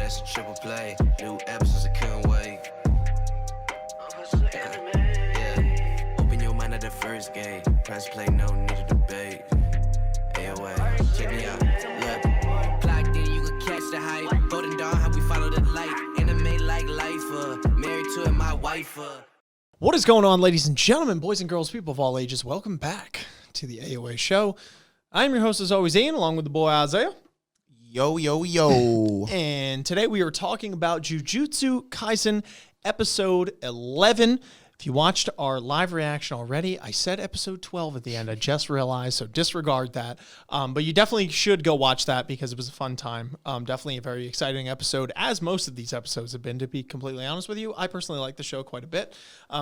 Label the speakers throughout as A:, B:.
A: that's a triple play. New episodes, I couldn't wait. Yeah, open your mind at the first gate. Press play, no need to debate. AoA, check me out. Look, plugged in, you can catch the hype. Golden Dawn, how we follow the light. Anime like life, married to it, my wife.
B: What is going on, ladies and gentlemen, boys and girls, people of all ages? Welcome back to the AoA show. I'm your host, as always, Ian, along with the boy Isaiah.
C: Yo, yo, yo.
B: And today we are talking about Jujutsu Kaisen episode 11. If you watched our live reaction already, I said episode 12 at the end. I just realized, so disregard that. But you definitely should go watch that because it was a fun time. Definitely a very exciting episode, as most of these episodes have been, to be completely honest with you. I personally like the show quite a bit.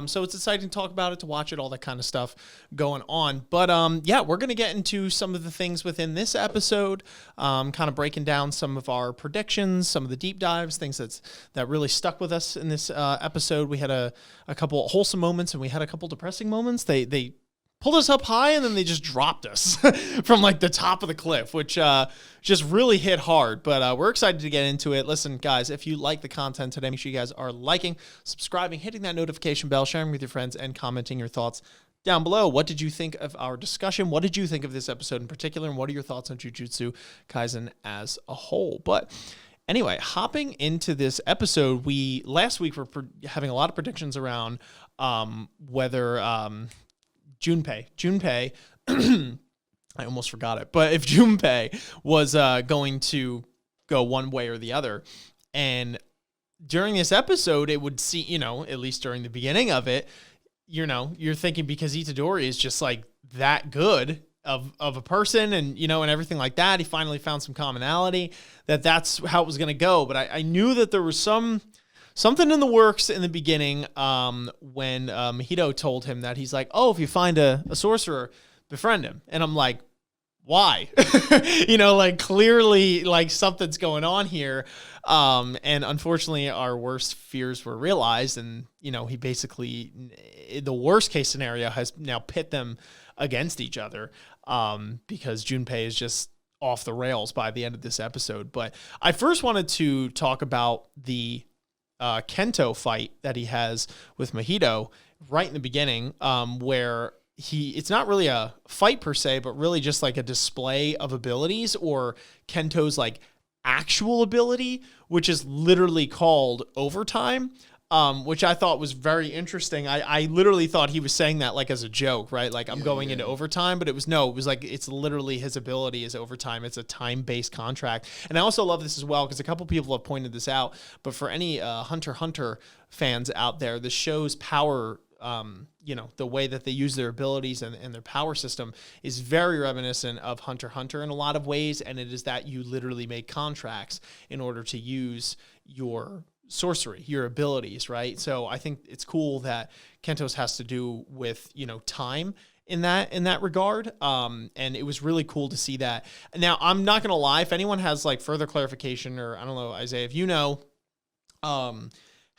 B: So it's exciting to talk about it, to watch it, all that kind of stuff going on. But yeah, we're going to get into some of the things within this episode, kind of breaking down some of our predictions, some of the deep dives, things that really stuck with us in this episode. We had a couple wholesome moments and we had a couple depressing moments. They pulled us up high and then they just dropped us from like the top of the cliff, which just really hit hard. But we're excited to get into it. Listen, guys, if you like the content today, make sure you guys are liking, subscribing, hitting that notification bell, sharing with your friends, and commenting your thoughts down below. What did you think of our discussion? What did you think of this episode in particular? And what are your thoughts on Jujutsu Kaisen as a whole? But anyway, hopping into this episode, last week were having a lot of predictions around whether Junpei, I almost forgot it, but if Junpei was going to go one way or the other. And during this episode, it would see, at least during the beginning of it, you're thinking because Itadori is just like that good of a person and, and everything like that. He finally found some commonality that's how it was going to go. But I knew that there was something in the works in the beginning when Mahito told him that he's like, oh, if you find a sorcerer, befriend him. And I'm like, why? Clearly like something's going on here. And unfortunately our worst fears were realized. And, he basically, the worst case scenario has now pit them against each other because Junpei is just off the rails by the end of this episode. But I first wanted to talk about the Kento fight that he has with Mahito right in the beginning, where it's not really a fight per se, but really just like a display of abilities, or Kento's like actual ability, which is literally called overtime. Which I thought was very interesting. I literally thought he was saying that like as a joke, right? Like I'm going into overtime, but it was like, it's literally his ability is overtime. It's a time-based contract. And I also love this as well, because a couple people have pointed this out, but for any Hunter x Hunter fans out there, the show's power, the way that they use their abilities and their power system is very reminiscent of Hunter x Hunter in a lot of ways. And it is that you literally make contracts in order to use your sorcery, your abilities, right? So I think it's cool that Kento's has to do with, time in that regard. And it was really cool to see that. Now, I'm not going to lie, if anyone has like further clarification, or I don't know, Isaiah, if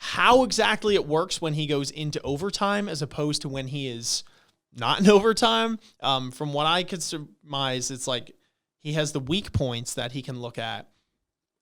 B: how exactly it works when he goes into overtime as opposed to when he is not in overtime. From what I could surmise, it's like he has the weak points that he can look at.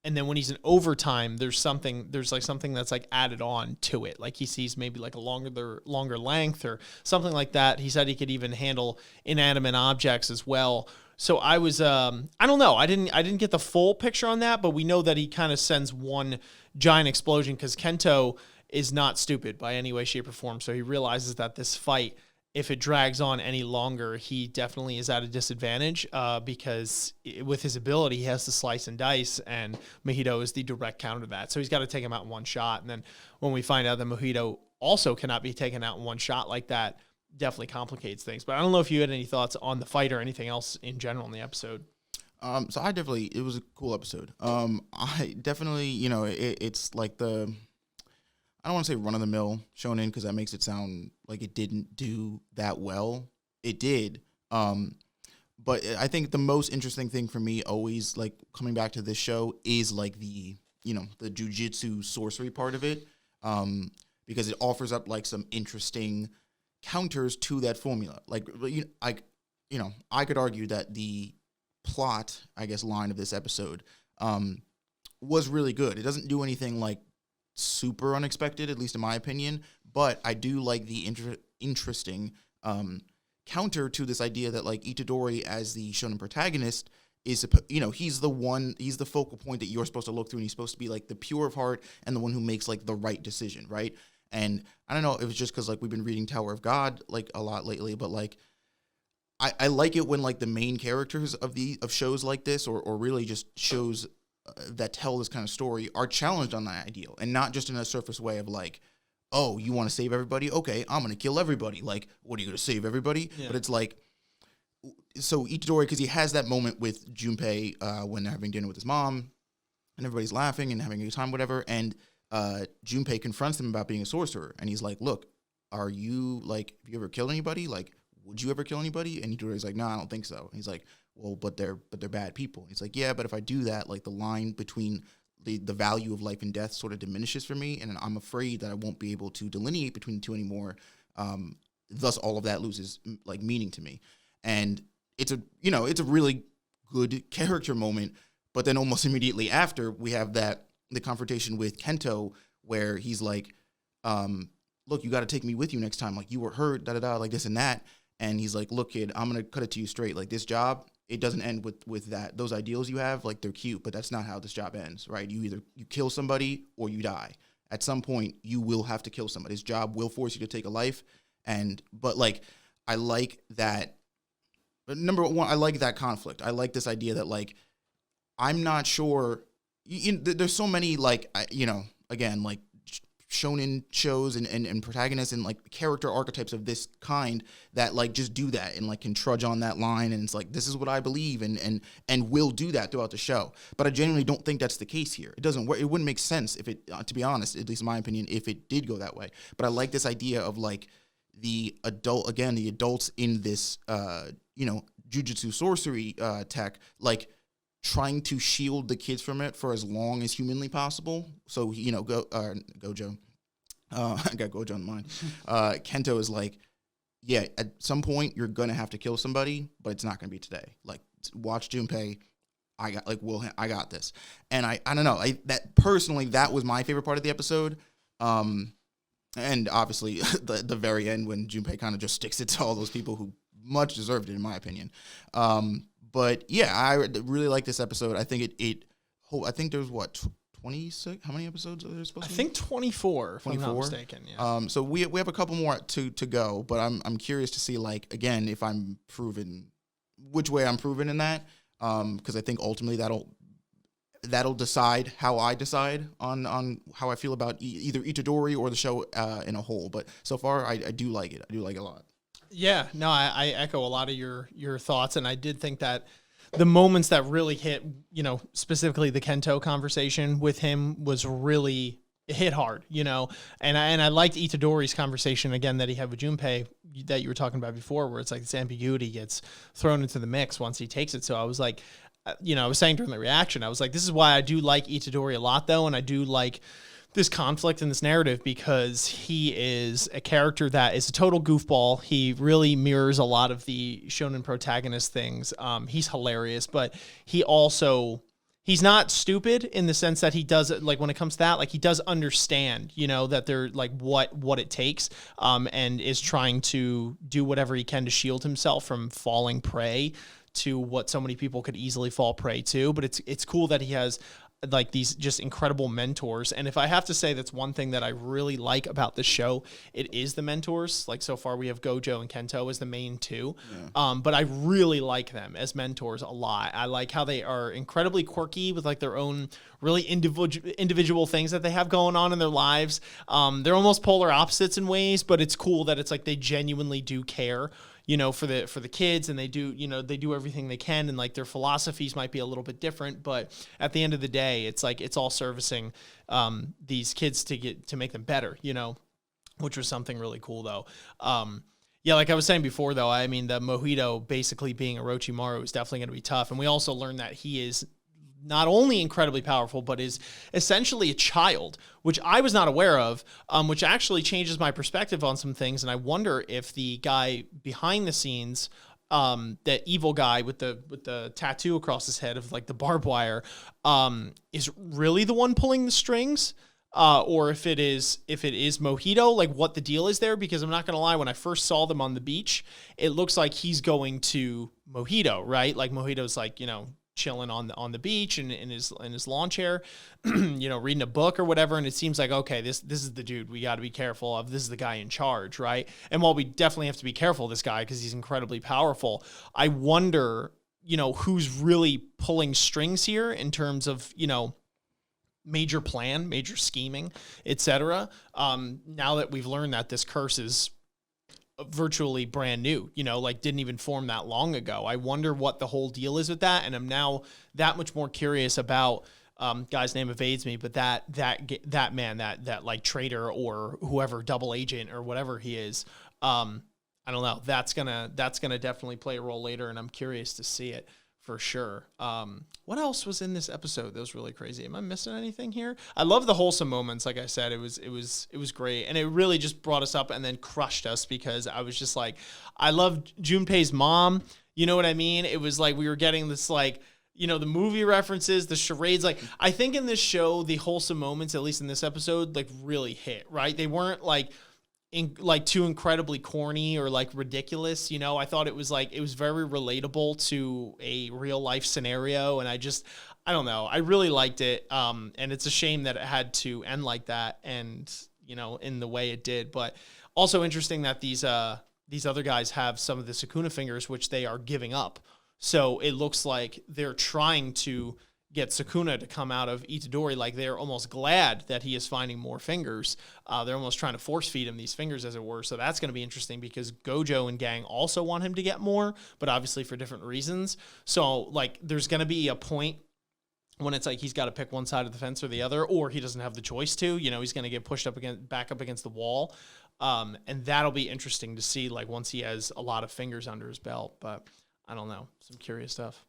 B: And then when he's in overtime, there's something that's like added on to it. Like he sees maybe like a longer length or something like that. He said he could even handle inanimate objects as well. So I was, I don't know. I didn't get the full picture on that, but we know that he kind of sends one giant explosion because Kento is not stupid by any way, shape, or form. So he realizes that this fight, if it drags on any longer, he definitely is at a disadvantage because with his ability, he has to slice and dice, and Mahito is the direct counter to that. So he's got to take him out in one shot. And then when we find out that Mahito also cannot be taken out in one shot like that, definitely complicates things. But I don't know if you had any thoughts on the fight or anything else in general in the episode.
C: So it was a cool episode. I definitely, it's like I don't want to say run-of-the-mill shonen because that makes it sound like it didn't do that well. It did. But I think the most interesting thing for me always, like, coming back to this show is, like, the jujitsu sorcery part of it, because it offers up, like, some interesting counters to that formula. Like, I could argue that the plot, I guess, line of this episode was really good. It doesn't do anything like super unexpected, at least in my opinion, but I do like the interesting counter to this idea that like Itadori as the shonen protagonist is, he's the focal point that you're supposed to look through, and he's supposed to be like the pure of heart and the one who makes like the right decision, right? And I don't know if it's just because like we've been reading Tower of God like a lot lately, but like I like it when like the main characters of shows like this or really just shows that tell this kind of story are challenged on that ideal, and not just in a surface way of like, oh, you want to save everybody? Okay, I'm going to kill everybody. Like, what are you going to save everybody? Yeah. But it's like, so Itadori, because he has that moment with Junpei when they're having dinner with his mom, and everybody's laughing and having a good time, whatever, and Junpei confronts him about being a sorcerer, and he's like, look, have you ever killed anybody? Like, would you ever kill anybody? And Itadori's like, no, I don't think so. And he's like, well, but they're bad people. And he's like, yeah, but if I do that, like the line between the value of life and death sort of diminishes for me, and I'm afraid that I won't be able to delineate between the two anymore. Thus, all of that loses like meaning to me. And it's a really good character moment. But then almost immediately after, we have the confrontation with Kento, where he's like, look, you got to take me with you next time. Like, you were hurt, like this and that. And he's like, look, kid, I'm going to cut it to you straight. Like, this job, it doesn't end with that. Those ideals you have, like, they're cute, but that's not how this job ends, right? You kill somebody or you die. At some point, you will have to kill somebody. This job will force you to take a life. But like, I like that. Number one, I like that conflict. I like this idea that, like, I'm not sure. There's so many, like, again, like, shonen shows and protagonists and like character archetypes of this kind that like just do that and like can trudge on that line, and it's like, this is what I believe and will do that throughout the show. But I genuinely don't think that's the case here. It doesn't work. It wouldn't make sense if it, to be honest, at least in my opinion, if it did go that way. But I like this idea of like the adults in this jujutsu sorcery tech, like trying to shield the kids from it for as long as humanly possible. So, Gojo, I got Gojo on the mind. Kento is like, yeah, at some point you're going to have to kill somebody, but it's not going to be today. Like, watch Junpei. I got this. And I don't know. That was my favorite part of the episode. And obviously the very end when Junpei kind of just sticks it to all those people who much deserved it, in my opinion. But yeah, I really like this episode. I think I think there's 26. How many episodes are there supposed to be?
B: I think 24. If I'm not mistaken. Yeah.
C: So we have a couple more to go, but I'm curious to see, like, again, if I'm proven, which way I'm proven in that, because I think ultimately that'll decide how I decide on how I feel about either Itadori or the show in a whole. But so far, I do like it. I do like it a lot.
B: Yeah, no, I echo a lot of your thoughts, and I did think that the moments that really hit, specifically the Kento conversation with him was really hit hard, and I liked Itadori's conversation again that he had with Junpei that you were talking about before, where it's like this ambiguity gets thrown into the mix once he takes it. So I was like, I was saying during the reaction, I was like, this is why I do like Itadori a lot, though, and I do like this conflict in this narrative because he is a character that is a total goofball. He really mirrors a lot of the shonen protagonist things. He's hilarious, but he's not stupid in the sense that he does, like, when it comes to that, like, he does understand, that they're like what it takes, and is trying to do whatever he can to shield himself from falling prey to what so many people could easily fall prey to. But it's cool that he has like these just incredible mentors. And if I have to say that's one thing that I really like about this show, it is the mentors. Like, so far we have Gojo and Kento as the main two. Yeah. But I really like them as mentors a lot. I like how they are incredibly quirky with like their own really individual things that they have going on in their lives. They're almost polar opposites in ways, but it's cool that it's like they genuinely do care, for the kids, and they do everything they can, and like their philosophies might be a little bit different, but at the end of the day, it's like it's all servicing these kids to make them better, which was something really cool though. Yeah, like I was saying before though, I mean, the Mojito basically being Orochimaru is definitely going to be tough, and we also learned that he is not only incredibly powerful, but is essentially a child, which I was not aware of, which actually changes my perspective on some things. And I wonder if the guy behind the scenes that evil guy with the tattoo across his head of like the barbed wire, is really the one pulling the strings. Or if it is Mojito, like what the deal is there, because I'm not going to lie, when I first saw them on the beach, it looks like he's going to Mojito, right? Like Mojito's like, chilling on the beach and in his lawn chair, reading a book or whatever. And it seems like, okay, this is the dude we got to be careful of. This is the guy in charge, right? And while we definitely have to be careful of this guy because he's incredibly powerful, I wonder, who's really pulling strings here in terms of, major plan, major scheming, etc. Now that we've learned that this curse is virtually brand new, like didn't even form that long ago. I wonder what the whole deal is with that. And I'm now that much more curious about, guy's name evades me, but that man, that like traitor or whoever, double agent or whatever he is. I don't know. That's gonna definitely play a role later. And I'm curious to see it. For sure. What else was in this episode that was really crazy? Am I missing anything here? I love the wholesome moments. Like I said, it was great, and it really just brought us up and then crushed us because I was just like, I love Junpei's mom. You know what I mean? It was like we were getting this like, the movie references, the charades. Like I think in this show, the wholesome moments, at least in this episode, like really hit. Right? They weren't like too incredibly corny or like ridiculous, I thought it was very relatable to a real life scenario. And I don't know. I really liked it. And it's a shame that it had to end like that and, in the way it did, but also interesting that these other guys have some of the Sukuna fingers, which they are giving up. So it looks like they're trying to get Sukuna to come out of Itadori. Like they're almost glad that he is finding more fingers. They're almost trying to force feed him these fingers, as it were. So that's going to be interesting because Gojo and gang also want him to get more, but obviously for different reasons. So like there's going to be a point when it's like he's got to pick one side of the fence or the other, or he doesn't have the choice to. He's going to get pushed back up against the wall. And that'll be interesting to see, like once he has a lot of fingers under his belt. But I don't know, some curious stuff.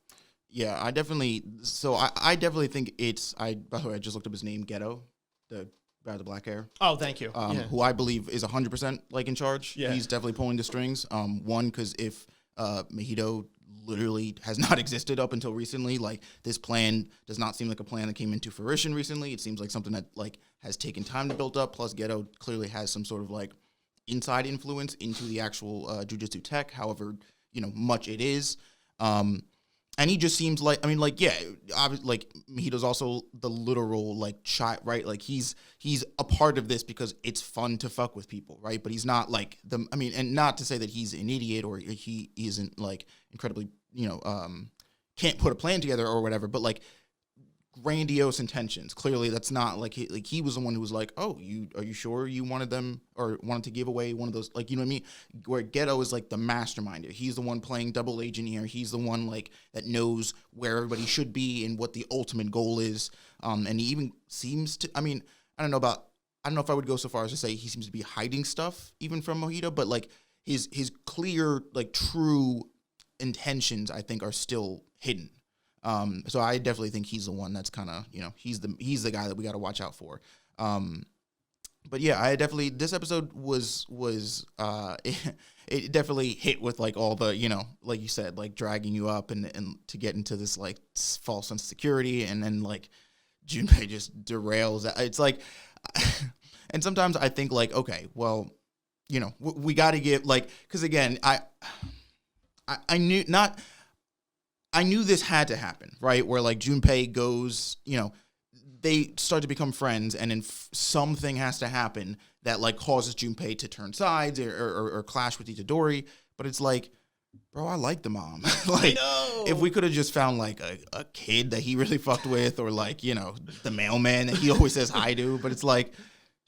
C: Yeah, I definitely think by the way, I just looked up his name, Ghetto, the guy with the black hair.
B: Oh, thank you.
C: Who I believe is 100% like in charge.
B: Yeah.
C: He's definitely pulling the strings. One, because if Mojito literally has not existed up until recently, like this plan does not seem like a plan that came into fruition recently. It seems like something that like has taken time to build up. Plus, Ghetto clearly has some sort of like inside influence into the actual Jujutsu tech, however much it is. And he just seems like, like Mojito's also the literal like child, right? Like he's a part of this because it's fun to fuck with people, right? But he's not like and not to say that he's an idiot or he isn't like incredibly, can't put a plan together or whatever, but like grandiose intentions. Clearly that's not like he was the one who was like, oh, are you sure you wanted them or wanted to give away one of those, like, you know what I mean? Where Ghetto is like the mastermind. He's the one playing double agent here. He's the one like that knows where everybody should be and what the ultimate goal is. And he even seems to, I don't know if I would go so far as to say he seems to be hiding stuff even from Mojito, but like his clear, like true intentions, I think, are still hidden. So I definitely think he's the one that's kind of, he's the guy that we got to watch out for. But yeah, this episode was it definitely hit with like all the, like you said, like dragging you up and to get into this like false sense of security. And then like Junpei just derails. It's like, and sometimes I think like, okay, well, we got to give like, cause again, I knew this had to happen, right? Where like Junpei goes, they start to become friends, and then something has to happen that like causes Junpei to turn sides or clash with Itadori. But it's like, bro, I like the mom. Like, if we could have just found like a kid that he really fucked with, or like the mailman that he always says hi to, but it's like,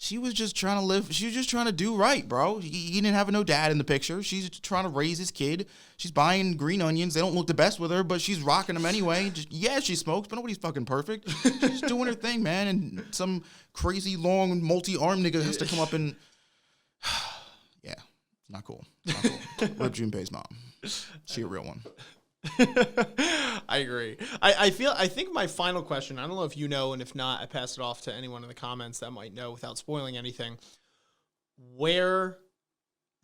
C: she was just trying to live. She was just trying to do right, bro. He didn't have no dad in the picture. She's trying to raise his kid. She's buying green onions. They don't look the best with her, but she's rocking them anyway. She smokes, but nobody's fucking perfect. She's doing her thing, man. And some crazy long multi-arm nigga has to come up and... Yeah, not cool. Not cool. Rip Junpei's mom. She a real one.
B: I agree. I think my final question, I don't know if you know, and if not, I pass it off to anyone in the comments that might know without spoiling anything, where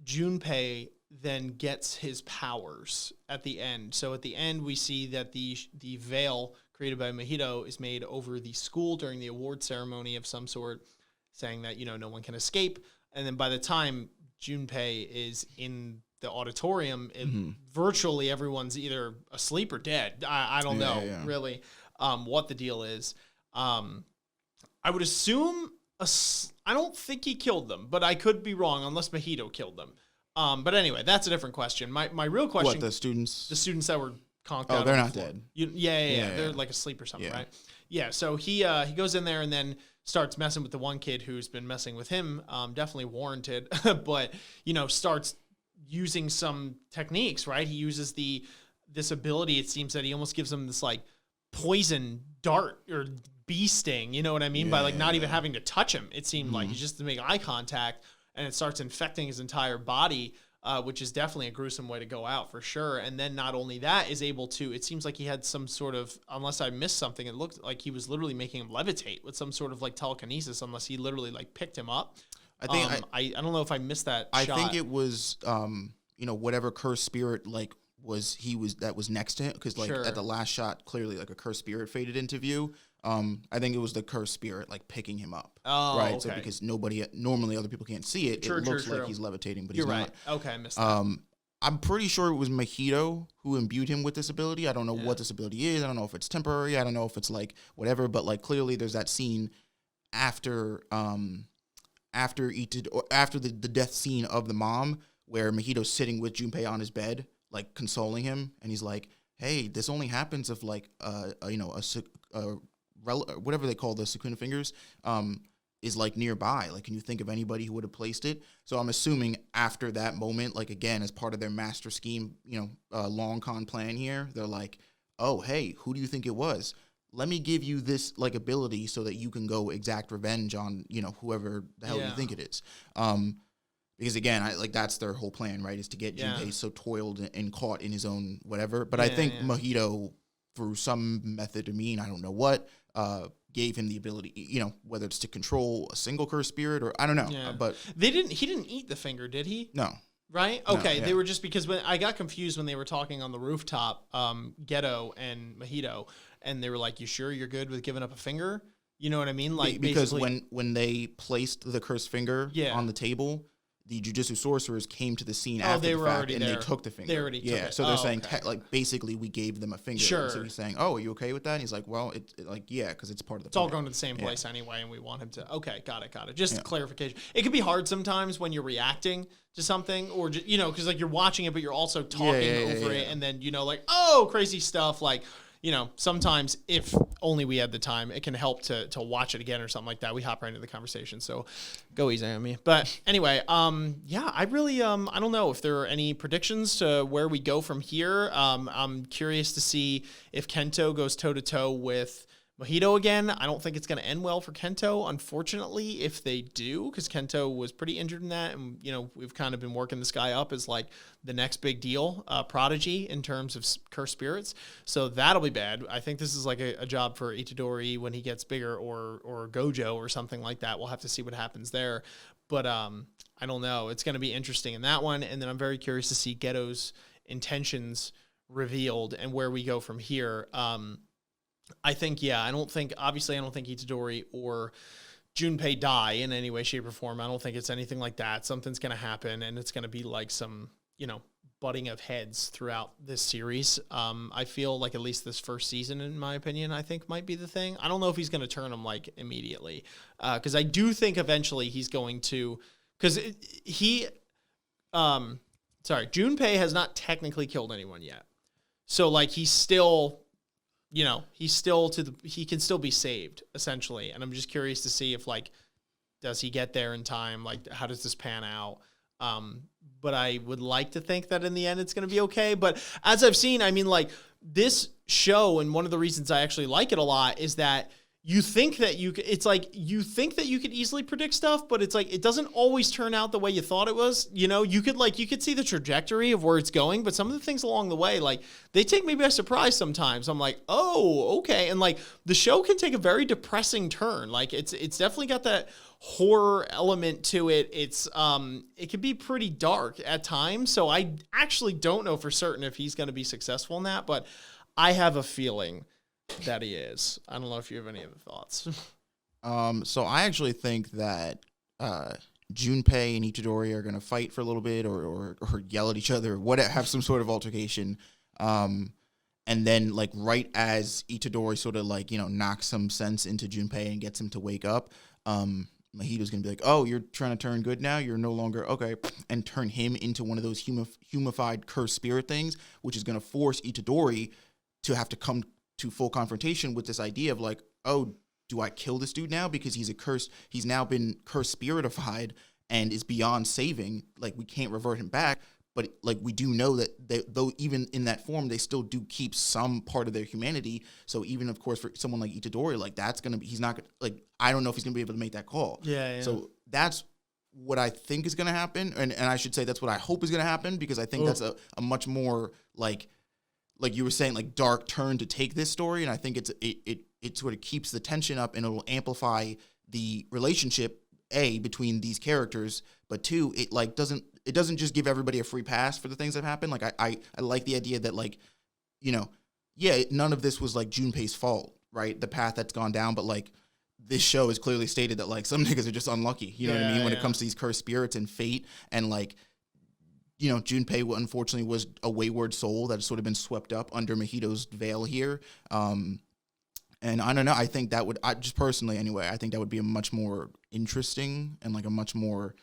B: Junpei then gets his powers at the end. So at the end, we see that the veil created by Mahito is made over the school during the award ceremony of some sort, saying that, no one can escape. And then by the time Junpei is in the auditorium, virtually everyone's either asleep or dead. I don't know really what the deal is. I would assume I don't think he killed them, but I could be wrong unless Mahito killed them. But anyway, that's a different question. My real question...
C: What, the students?
B: The students that were conked out.
C: Oh, they're not dead.
B: Yeah. They're like asleep or something, right? Yeah, so he goes in there and then starts messing with the one kid who's been messing with him, definitely warranted, but, starts using some techniques, right? He uses this ability, it seems that he almost gives him this, like, poison dart or bee sting, you know what I mean? By, like, not even having to touch him, it seemed like. He's just to make eye contact, and it starts infecting his entire body, which is definitely a gruesome way to go out for sure. And then not only that, is able to, it seems like he had some sort of, unless I missed something, it looked like he was literally making him levitate with some sort of like telekinesis, unless he literally like picked him up. I think I don't know if I missed that shot.
C: I think it was, whatever cursed spirit like was next to him, because like at the last shot, clearly like a cursed spirit faded into view. I think it was the cursed spirit like picking him up. Oh, right. Okay. So because normally other people can't see it, it looks like he's levitating, but he's not.
B: Okay, I missed that.
C: I'm pretty sure it was Mahito who imbued him with this ability. I don't know what this ability is. I don't know if it's temporary. I don't know if it's like whatever, but like clearly there's that scene after the death scene of the mom where Mahito's sitting with Junpei on his bed, like consoling him, and he's like, "Hey, this only happens if like whatever they call the Sukuna fingers, is like nearby. Like, can you think of anybody who would have placed it?" So I'm assuming after that moment, like again, as part of their master scheme, long con plan here, they're like, "Oh, hey, who do you think it was? Let me give you this like ability so that you can go exact revenge on, whoever the hell you think it is." Because again, that's their whole plan, right? Is to get Junpei so toiled and caught in his own whatever. But I think Mahito, through some method, I don't know what, gave him the ability, whether it's to control a single cursed spirit or I don't know.
B: Yeah.
C: But
B: he didn't eat the finger, did he?
C: No.
B: Right? Okay. No, they were just, because when I got confused when they were talking on the rooftop, Geto and Mahito, and they were like, "You sure you're good with giving up a finger?" You know what I mean? Like,
C: because when they placed the cursed finger on the table, the Jujutsu sorcerers came to the scene after the fact, and they took the finger.
B: They already took it.
C: So they're saying, basically, we gave them a finger.
B: Sure.
C: So he's saying, "Oh, are you okay with that?" And he's like, "Well, because it's part of the
B: It's all going to the same place anyway, and we want him to." Okay, got it. Just clarification. It can be hard sometimes when you're reacting to something, or because like you're watching it, but you're also talking over it, and then like, oh, crazy stuff, like. Sometimes if only we had the time, it can help to watch it again or something like that. We hop right into the conversation, so go easy on me. But anyway, I really, I don't know if there are any predictions to where we go from here. I'm curious to see if Kento goes toe-to-toe with Mahito again. I don't think it's going to end well for Kento, unfortunately, if they do, because Kento was pretty injured in that, and, we've kind of been working this guy up as, like, the next big deal, prodigy in terms of cursed spirits, so that'll be bad. I think this is, like, a job for Itadori when he gets bigger, or Gojo or something like that. We'll have to see what happens there, but I don't know. It's going to be interesting in that one, and then I'm very curious to see Geto's intentions revealed and where we go from here. I think, I don't think Itadori or Junpei die in any way, shape, or form. I don't think it's anything like that. Something's going to happen, and it's going to be like some, butting of heads throughout this series. I feel like at least this first season, in my opinion, I think might be the thing. I don't know if he's going to turn him, like, immediately. Because I do think eventually he's going to... Because Junpei has not technically killed anyone yet. So, like, he's still... he can still be saved, essentially. And I'm just curious to see if, like, does he get there in time? Like, how does this pan out? But I would like to think that in the end it's going to be okay. But as I've seen, I mean, like, this show, and one of the reasons I actually like it a lot is that, you think that you think that you could easily predict stuff, but it's like it doesn't always turn out the way you thought it was. You know, you could see the trajectory of where it's going, but some of the things along the way, like, they take me by surprise sometimes. I'm like, oh, okay. And like the show can take a very depressing turn. Like it's definitely got that horror element to it. It can be pretty dark at times. So I actually don't know for certain if he's going to be successful in that, but I have a feeling that he is. I don't know if you have any other thoughts.
C: So I actually think that Junpei and Itadori are gonna fight for a little bit, or yell at each other, or whatever, have some sort of altercation. And then like right as Itadori sort of like, you know, knocks some sense into Junpei and gets him to wake up, Mahito's gonna be like, "Oh, you're trying to turn good now? You're no longer okay," and turn him into one of those humified cursed spirit things, which is gonna force Itadori to have to come to full confrontation with this idea of like, oh, do I kill this dude now because he's now been cursed spiritified and is beyond saving. Like, we can't revert him back, but like we do know that though even in that form they still do keep some part of their humanity. So even of course for someone like Itadori, like that's gonna be, he's not gonna, like, I don't know if he's gonna be able to make that call.
B: Yeah.
C: So that's what I think is gonna happen, and I should say that's what I hope is gonna happen, because I think that's a much more like you were saying, like, dark turn to take this story, and I think it sort of keeps the tension up, and it'll amplify the relationship between these characters, but two, it doesn't just give everybody a free pass for the things that happen. Like I like the idea that, like, you know, none of this was like Junpei's fault, right? The path that's gone down, but like this show has clearly stated that like some niggas are just unlucky, you know what I mean, when it comes to these cursed spirits and fate, and like, you know, Junpei unfortunately was a wayward soul that's sort of been swept up under Mahito's veil here. And I don't know, I think that would, I just personally anyway, I think that would be a much more interesting and like a much more,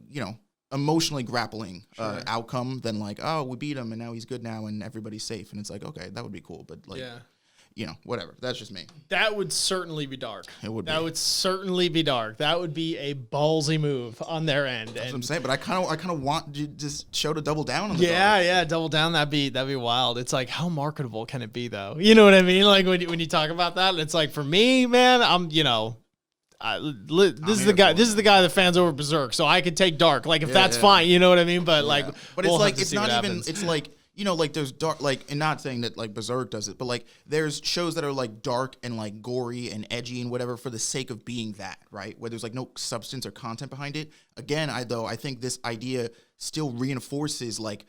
C: you know, emotionally grappling outcome than like, oh, we beat him and now he's good now and everybody's safe. And it's like, okay, that would be cool. But like, you know, whatever. That's just me.
B: That would certainly be dark.
C: It would.
B: That would certainly be dark. That would be a ballsy move on their end.
C: That's what I'm saying. But I kind of want just show to double down on the
B: dark. Double down. That'd be wild. It's like, how marketable can it be though? You know what I mean? Like when you talk about that, it's like, for me, man, I'm, you know, this is the guy that fans over Berserk, so I could take dark. Like if that's fine, you know what I mean? But like,
C: but it's like, it's not even. It's like, you know, like there's dark, like, and not saying that like Berserk does it, but like there's shows that are like dark and like gory and edgy and whatever for the sake of being that, right? Where there's like no substance or content behind it. Again, I think this idea still reinforces like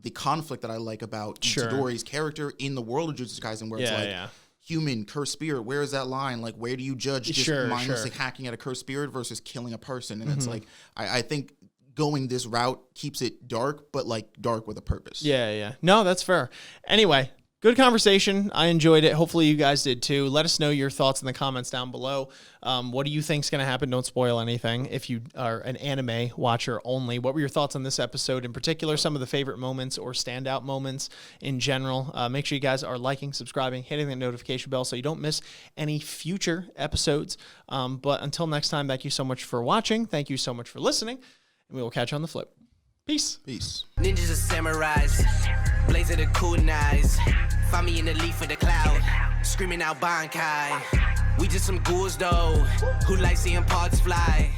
C: the conflict that I like about Itadori's character in the world of Jujutsu Kaisen, where it's like human, cursed spirit. Where is that line? Like, where do you judge just mindlessly hacking at a cursed spirit versus killing a person? And it's like, I think going this route keeps it dark, but like dark with a purpose. Yeah.
B: No, that's fair. Anyway, good conversation. I enjoyed it. Hopefully you guys did too. Let us know your thoughts in the comments down below. What do you think is going to happen? Don't spoil anything. If you are an anime watcher only, what were your thoughts on this episode in particular? Some of the favorite moments or standout moments in general. Make sure you guys are liking, subscribing, hitting the notification bell so you don't miss any future episodes. But until next time, thank you so much for watching. Thank you so much for listening. And we will catch you on the flip. Peace.
A: Ninjas and samurais, blaze of the kunais. Find me in the leaf of the cloud, screaming out Bankai. We just some ghouls though, who like seeing parts fly.